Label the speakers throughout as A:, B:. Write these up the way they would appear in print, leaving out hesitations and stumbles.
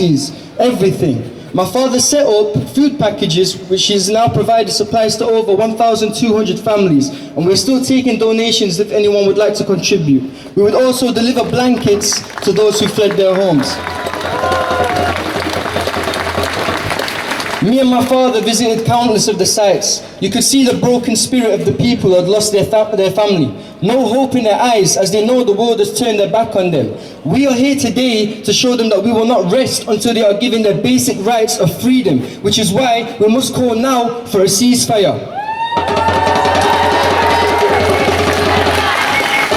A: taxis, everything. My father set up food packages, which is now provided supplies to over 1,200 families, and we're still taking donations if anyone would like to contribute. We would also deliver blankets to those who fled their homes. Me and my father visited countless of the sites. You could see the broken spirit of the people who had lost their family. No hope in their eyes as they know the world has turned their back on them. We are here today to show them that we will not rest until they are given their basic rights of freedom, which is why we must call now for a ceasefire.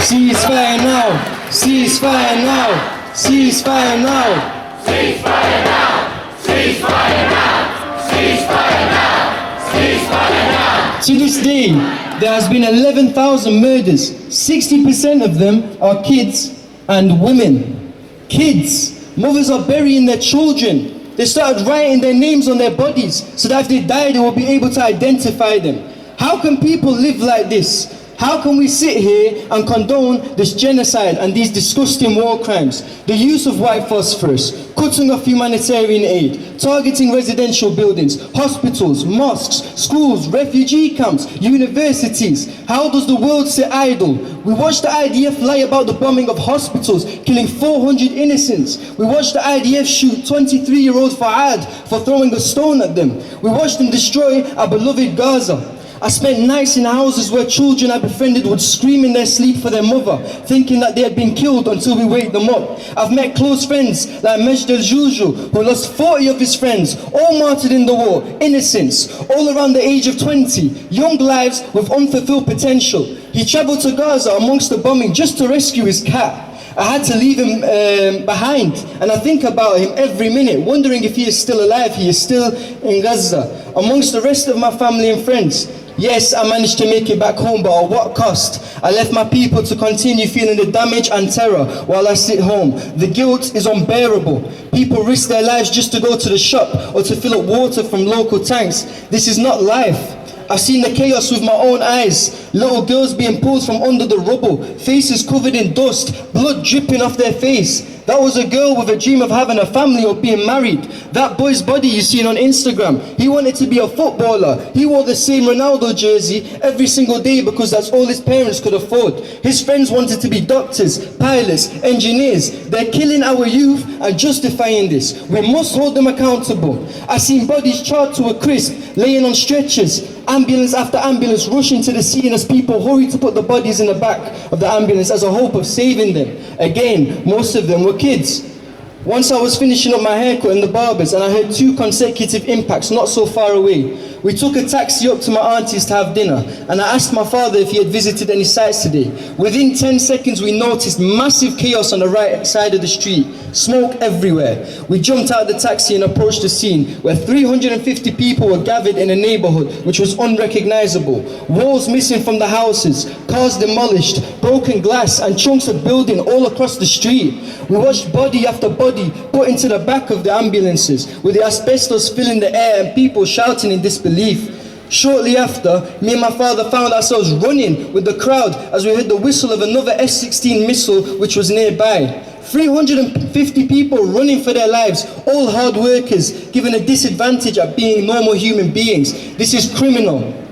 A: Ceasefire now! Ceasefire now! Ceasefire now!
B: Ceasefire now! Ceasefire now! Ceasefire now! Ceasefire now!
A: To this day, there has been 11,000 murders. 60% of them are kids and women. Kids. Mothers are burying their children. They started writing their names on their bodies so that if they die, they will be able to identify them. How can people live like this? How can we sit here and condone this genocide and these disgusting war crimes? The use of white phosphorus, cutting off humanitarian aid, targeting residential buildings, hospitals, mosques, schools, refugee camps, universities. How does the world sit idle? We watched the IDF lie about the bombing of hospitals, killing 400 innocents. We watched the IDF shoot 23-year-old Fa'ad for throwing a stone at them. We watched them destroy our beloved Gaza. I spent nights in houses where children I befriended would scream in their sleep for their mother, thinking that they had been killed until we waked them up. I've met close friends like Musheir Al-Farrar, who lost 40 of his friends, all martyred in the war, innocents, all around the age of 20, young lives with unfulfilled potential. He travelled to Gaza amongst the bombing just to rescue his cat. I had to leave him behind, and I think about him every minute, wondering if he is still alive. He is still in Gaza, amongst the rest of my family and friends. Yes, I managed to make it back home, but at what cost? I left my people to continue feeling the damage and terror while I sit home. The guilt is unbearable. People risk their lives just to go to the shop or to fill up water from local tanks. This is not life. I've seen the chaos with my own eyes. Little girls being pulled from under the rubble, faces covered in dust, blood dripping off their face. That was a girl with a dream of having a family or being married. That boy's body you seen on Instagram, he wanted to be a footballer. He wore the same Ronaldo jersey every single day because that's all his parents could afford. His friends wanted to be doctors, pilots, engineers. They're killing our youth and justifying this. We must hold them accountable. I've seen bodies charred to a crisp, laying on stretchers. Ambulance after ambulance rushing to the scene as people hurry to put the bodies in the back of the ambulance as a hope of saving them. Again, most of them were kids. Once I was finishing up my haircut in the barbers and I heard 2 consecutive impacts not so far away. We took a taxi up to my auntie's to have dinner, and I asked my father if he had visited any sites today. Within 10 seconds we noticed massive chaos on the right side of the street, smoke everywhere. We jumped out of the taxi and approached the scene where 350 people were gathered in a neighborhood which was unrecognizable. Walls missing from the houses, cars demolished, broken glass and chunks of building all across the street. We watched body after body put into the back of the ambulances with the asbestos filling the air and people shouting in disbelief. Shortly after, me and my father found ourselves running with the crowd as we heard the whistle of another S-16 missile which was nearby. 350 people running for their lives, all hard workers, given a disadvantage at being normal human beings. This is criminal.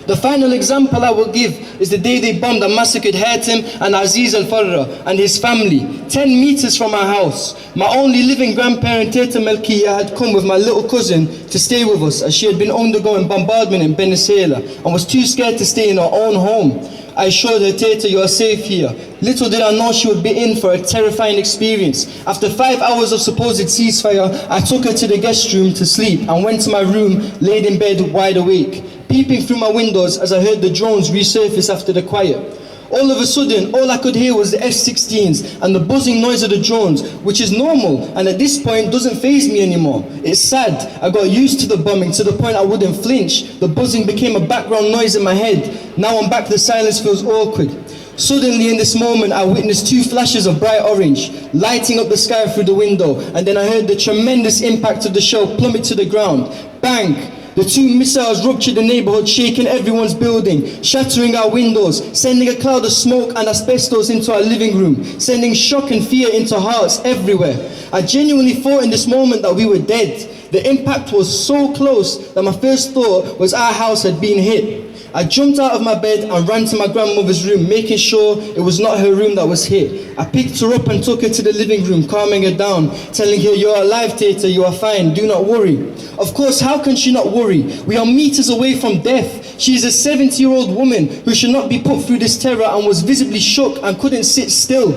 A: The final example I will give is the day they bombed and massacred Hatem and Musheir Al-Farrar and his family, 10 meters from our house. My only living grandparent, Teta Melkia, had come with my little cousin to stay with us as she had been undergoing bombardment in Venezuela and was too scared to stay in her own home. I assured her, Teta, you are safe here. Little did I know she would be in for a terrifying experience. After 5 hours of supposed ceasefire, I took her to the guest room to sleep and went to my room, laid in bed wide awake, peeping through my windows as I heard the drones resurface after the quiet. All of a sudden, all I could hear was the F-16s and the buzzing noise of the drones, which is normal and at this point doesn't faze me anymore. It's sad. I got used to the bombing to the point I wouldn't flinch. The buzzing became a background noise in my head. Now I'm back, the silence feels awkward. Suddenly in this moment, I witnessed 2 flashes of bright orange, lighting up the sky through the window, and then I heard the tremendous impact of the shell plummet to the ground. Bang! The 2 missiles ruptured the neighborhood, shaking everyone's building, shattering our windows, sending a cloud of smoke and asbestos into our living room, sending shock and fear into hearts everywhere. I genuinely thought in this moment that we were dead. The impact was so close that my first thought was our house had been hit. I jumped out of my bed and ran to my grandmother's room, making sure it was not her room that was hit. I picked her up and took her to the living room, calming her down, telling her, "You are alive, Tata, you are fine, do not worry." Of course, how can she not worry? We are meters away from death. She is a 70-year-old woman who should not be put through this terror and was visibly shook and couldn't sit still.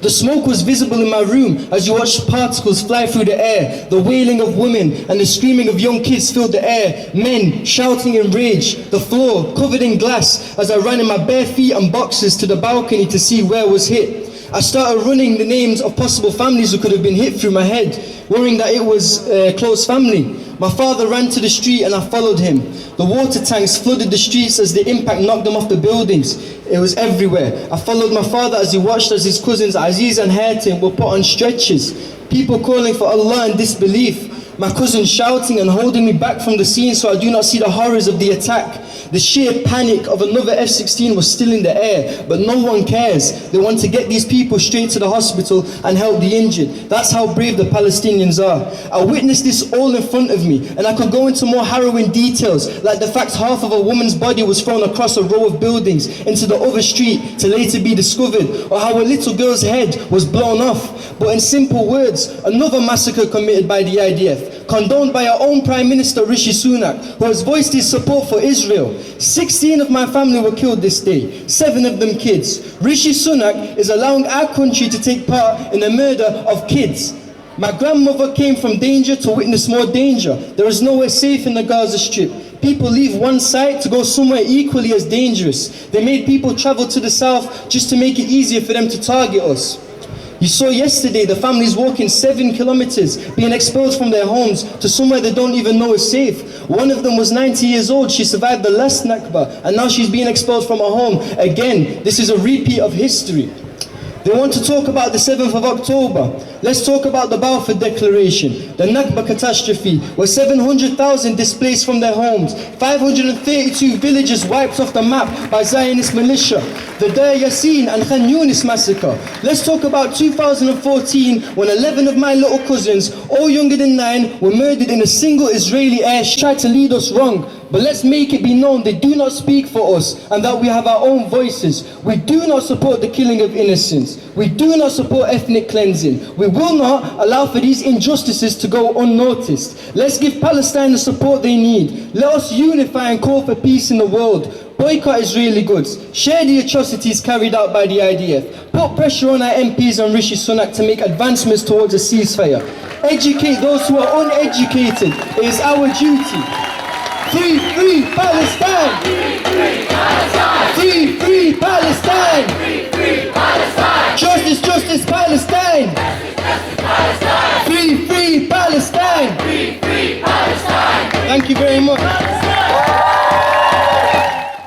A: The smoke was visible in my room as you watched particles fly through the air. The wailing of women and the screaming of young kids filled the air. Men shouting in rage. The floor covered in glass as I ran in my bare feet and boxers to the balcony to see where was hit. I started running the names of possible families who could have been hit through my head, worrying that it was a close family. My father ran to the street and I followed him. The water tanks flooded the streets as the impact knocked them off the buildings. It was everywhere. I followed my father as he watched as his cousins Aziz and Hatim were put on stretchers. People calling for Allah in disbelief. My cousin shouting and holding me back from the scene so I do not see the horrors of the attack. The sheer panic of another F-16 was still in the air, but no one cares. They want to get these people straight to the hospital and help the injured. That's how brave the Palestinians are. I witnessed this all in front of me, and I could go into more harrowing details, like the fact half of a woman's body was thrown across a row of buildings into the other street to later be discovered, or how a little girl's head was blown off. But in simple words, another massacre committed by the IDF, condoned by our own Prime Minister Rishi Sunak, who has voiced his support for Israel. 16 of my family were killed this day, 7 of them kids. Rishi Sunak is allowing our country to take part in the murder of kids. My grandmother came from danger to witness more danger. There is nowhere safe in the Gaza Strip. People leave one site to go somewhere equally as dangerous. They made people travel to the south just to make it easier for them to target us. You saw yesterday the families walking 7 kilometers, being expelled from their homes to somewhere they don't even know is safe. One of them was 90 years old. She survived the last Nakba, and now she's being expelled from her home. Again, this is a repeat of history. They want to talk about the 7th of October. Let's talk about the Balfour Declaration, the Nakba catastrophe, where 700,000 displaced from their homes, 532 villages wiped off the map by Zionist militia, the Deir Yassin and Khan Yunis massacre. Let's talk about 2014, when 11 of my little cousins, all younger than 9, were murdered in a single Israeli airstrike. Tried to lead us wrong. But let's make it be known they do not speak for us and that we have our own voices. We do not support the killing of innocents. We do not support ethnic cleansing. We will not allow for these injustices to go unnoticed. Let's give Palestine the support they need. Let us unify and call for peace in the world. Boycott Israeli goods. Share the atrocities carried out by the IDF. Put pressure on our MPs and Rishi Sunak to make advancements towards a ceasefire. Educate those who are uneducated. It is our duty. Free, free Palestine!
B: Free Palestine!
A: Free, free Palestine!
B: Free Palestine!
A: Justice, justice, Palestine!
B: Justice, Palestine!
A: Free, free Palestine!
B: Free Palestine!
A: Thank you very much.